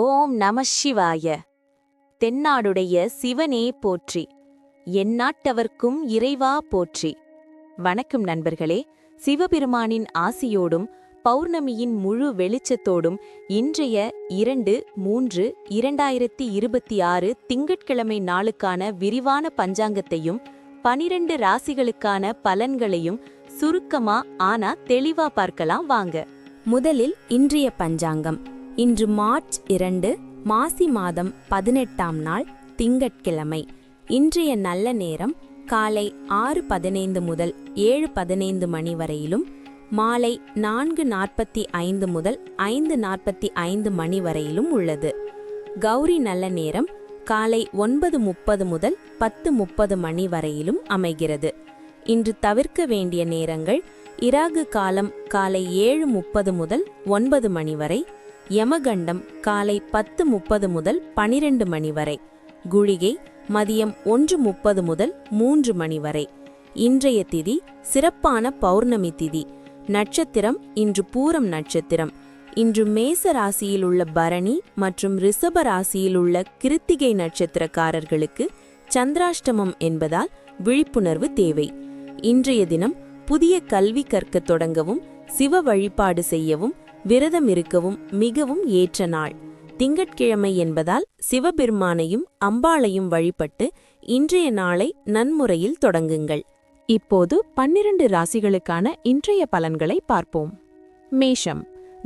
ஓம் நம சிவாய. தென்னாடுடைய சிவனே போற்றி, எந்நாட்டவர்க்கும் இறைவா போற்றி. வணக்கம் நண்பர்களே. சிவபெருமானின் ஆசியோடும் பௌர்ணமியின் முழு வெளிச்சத்தோடும் இன்றைய 2/3/2026 திங்கட்கிழமை நாளுக்கான விரிவான பஞ்சாங்கத்தையும் 12 ராசிகளுக்கான பலன்களையும் சுருக்கமா ஆனா தெளிவா பார்க்கலாம் வாங்க. முதலில் இன்றைய பஞ்சாங்கம். இன்று மார்ச் 2 மாசி மாதம் 18ஆம் நாள் திங்கட்கிழமை. இன்றைய நல்ல நேரம் காலை 6:15 முதல் 7:15 மணி வரையிலும், மாலை 4:45 முதல் 5:45 மணி வரையிலும் உள்ளது. கௌரி நல்ல நேரம் காலை 9:30 முதல் 10:30 மணி வரையிலும் அமைகிறது. இன்று தவிர்க்க வேண்டிய நேரங்கள்: இராகு காலம் காலை 7:30 முதல் 9 மணி வரை, யமகண்டம் காலை 10:30 முதல் 12 மணி வரை, குளிகை மதியம் 1:30 முதல் 3 மணி வரை. இன்றைய திதி சிறப்பான பௌர்ணமி திதி. நட்சத்திரம் இன்று பூரம் நட்சத்திரம். இன்று மேச ராசியில் உள்ள பரணி மற்றும் ரிஷப ராசியில் உள்ள கிருத்திகை நட்சத்திரக்காரர்களுக்கு சந்திராஷ்டமம் என்பதால் விழிப்புணர்வு தேவை. இன்றைய தினம் புதிய கல்வி கற்க தொடங்கவும், சிவ வழிபாடு செய்யவும், விரதம் இருக்கவும் மிகவும் ஏற்ற நாள். திங்கட்கிழமை என்பதால் சிவபெருமானையும் அம்பாளையும் வழிபட்டு இன்றைய நாளை நன்முறையில் தொடங்குங்கள். இப்போது 12 ராசிகளுக்கான இன்றைய பலன்களை பார்ப்போம். மேஷம்,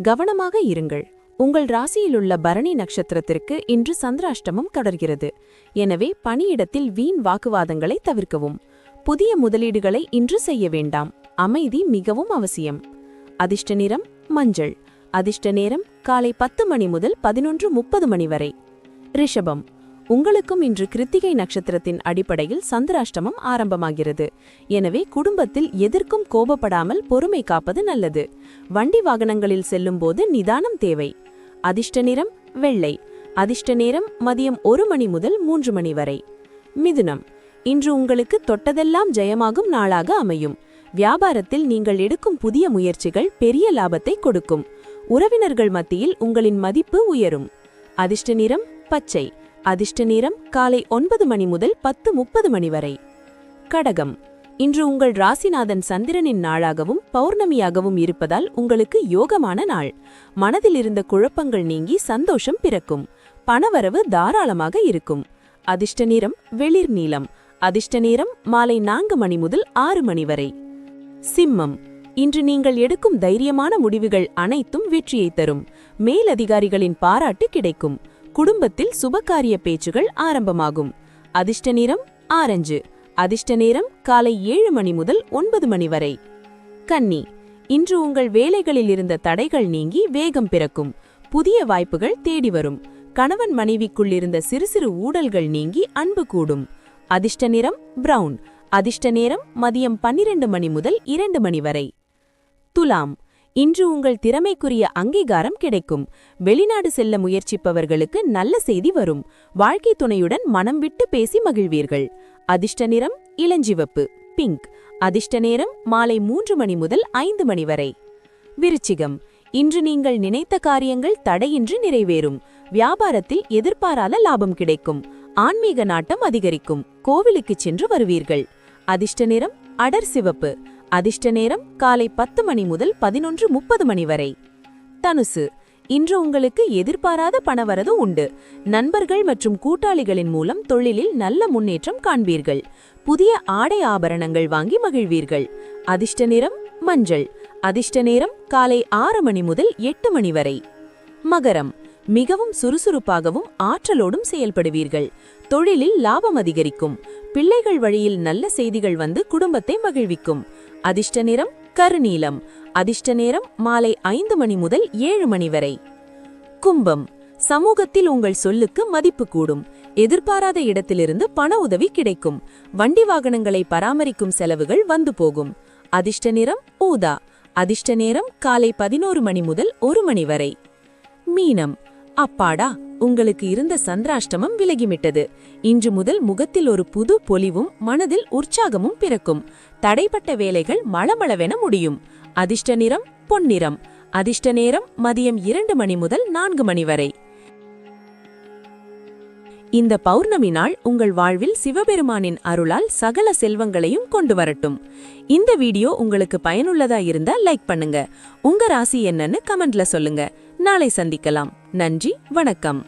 கவனமாக இருங்கள். உங்கள் ராசியிலுள்ள பரணி நட்சத்திரத்திற்கு இன்று சந்திராஷ்டமம் தொடர்கிறது. எனவே பணியிடத்தில் வீண் வாக்குவாதங்களை தவிர்க்கவும். புதிய முதலீடுகளை இன்று செய்ய வேண்டாம். அமைதி மிகவும் அவசியம். அதிர்ஷ்ட நிறம் மஞ்சள். அதிர்ஷ்ட நேரம் காலை 10 மணி முதல் 11:30 மணி வரை. ரிஷபம், உங்களுக்கும் இன்று கிருத்திகை நட்சத்திரத்தின் அடிப்படையில் சந்திராஷ்டமம் ஆரம்பமாகிறது. எனவே குடும்பத்தில் எதற்கும் கோபப்படாமல் பொறுமை காப்பது நல்லது. வண்டி வாகனங்களில் செல்லும்போது நிதானம் தேவை. அதிர்ஷ்ட நிறம் வெள்ளை. அதிர்ஷ்ட நேரம் மதியம் 1 மணி முதல் 3 மணி வரை. மிதுனம், இன்று உங்களுக்கு தொட்டதெல்லாம் ஜெயமாகும் நாளாக அமையும். வியாபாரத்தில் நீங்கள் எடுக்கும் புதிய முயற்சிகள் பெரிய லாபத்தை கொடுக்கும். உறவினர்கள் மத்தியில் உங்களின் மதிப்பு உயரும். அதிர்ஷ்ட நிறம் பச்சை. அதிர்ஷ்ட நேரம் காலை 9 மணி முதல் 10:30 மணி வரை. கடகம், இன்று உங்கள் ராசிநாதன் சந்திரனின் நாளாகவும் பௌர்ணமியாகவும் இருப்பதால் உங்களுக்கு யோகமான நாள். மனதில் இருந்த குழப்பங்கள் நீங்கி சந்தோஷம் பிறக்கும். பணவரவு தாராளமாக இருக்கும். அதிர்ஷ்ட நிறம் வெளிர் நீலம். அதிர்ஷ்ட நேரம் மாலை 4 மணி முதல் 6 மணி வரை. சிம்மம், இன்று நீங்கள் எடுக்கும் தைரியமான முடிவுகள் அனைத்தும் வெற்றியை தரும். மேலதிகாரிகளின் பாராட்டு கிடைக்கும். குடும்பத்தில் சுபகாரிய பேச்சுகள் ஆரம்பமாகும். அதிர்ஷ்ட நிறம் ஆரஞ்சு. அதிர்ஷ்ட நேரம் காலை 7 மணி முதல் 9 மணி வரை. கன்னி, இன்று உங்கள் வேலைகளில் இருந்த தடைகள் நீங்கி வேகம் பிறக்கும். புதிய வாய்ப்புகள் தேடி வரும். கணவன் மனைவிக்குள் இருந்த சிறு சிறு ஊடல்கள் நீங்கி அன்பு கூடும். அதிர்ஷ்ட நிறம் பிரவுன். அதிர்ஷ்ட நேரம் மதியம் 12 மணி முதல் 2 மணி வரை. துலாம், இன்று உங்கள் திறமைக்குரிய அங்கீகாரம் கிடைக்கும். வெளிநாடு செல்ல முயற்சிப்பவர்களுக்கு நல்ல செய்தி வரும். வாழ்க்கை துணையுடன் மனம் விட்டு பேசி மகிழ்வீர்கள். அதிர்ஷ்ட நிறம் இளஞ்சிவப்பு பிங்க். அதிர்ஷ்ட நேரம் மாலை 3 மணி முதல் 5 மணி வரை. விருச்சிகம், இன்று நீங்கள் நினைத்த காரியங்கள் தடையின்றி நிறைவேறும். வியாபாரத்தில் எதிர்பாராத லாபம் கிடைக்கும். ஆன்மீக நாட்டம் அதிகரிக்கும். கோவிலுக்கு சென்று வருவீர்கள். அதிர்ஷ்ட நிறம் அடர் சிவப்பு. அதிர்ஷ்ட நேரம் காலை 10 மணி முதல் 11:30 மணி வரை. தனுசு, இன்று உங்களுக்கு எதிர்பாராத பணவரவு உண்டு. நண்பர்கள் மற்றும் கூட்டாளிகளின் மூலம் தொழிலில் நல்ல முன்னேற்றம் காண்பீர்கள். புதிய ஆடை ஆபரணங்கள் வாங்கி மகிழ்வீர்கள். அதிர்ஷ்ட நிறம் மஞ்சள். அதிர்ஷ்ட நேரம் காலை 6 மணி முதல் 8 மணி வரை. மகரம், மிகவும் சுறுசுறுப்பாகவும் ஆற்றலோடும் செயல்படுவீர்கள். தொழிலில் லாபம் அதிகரிக்கும். பிள்ளைகள் வழியில் நல்ல செய்திகள் வந்து குடும்பத்தை மகிழ்விக்கும். அதிர்ஷ்ட நிறம் கருநீலம். அதிர்ஷ்ட நேரம் மாலை 5 மணி முதல் 7 மணி வரை. கும்பம், சமூகத்தில் உங்கள் சொல்லுக்கு மதிப்பு கூடும். எதிர்பாராத இடத்திலிருந்து பண உதவி கிடைக்கும். வண்டி வாகனங்களை பராமரிக்கும் செலவுகள் வந்து போகும். அதிர்ஷ்ட நிறம் ஊதா. அதிர்ஷ்ட நேரம் காலை 11 மணி முதல் 1 மணி வரை. மீனம், அப்பாடா, உங்களுக்கு இருந்த சந்திராஷ்டமம் விலகிவிட்டது. இன்று முதல் முகத்தில் ஒரு புது பொலிவும் மனதில் உற்சாகமும் பிறக்கும். தடைப்பட்ட வேலைகள் மளமளவென முடியும். அதிர்ஷ்ட நிறம் பொன்னிறம். அதிர்ஷ்ட நேரம் மதியம் 2 மணி முதல் 4 மணி வரை. இந்த பௌர்ணமி நாள் உங்கள் வாழ்வில் சிவபெருமானின் அருளால் சகல செல்வங்களையும் கொண்டு வரட்டும். இந்த வீடியோ உங்களுக்கு பயனுள்ளதா இருந்தா லைக் பண்ணுங்க. உங்க ராசி என்னன்னு கமெண்ட்ல சொல்லுங்க. நாளை சந்திக்கலாம். நன்றி, வணக்கம்.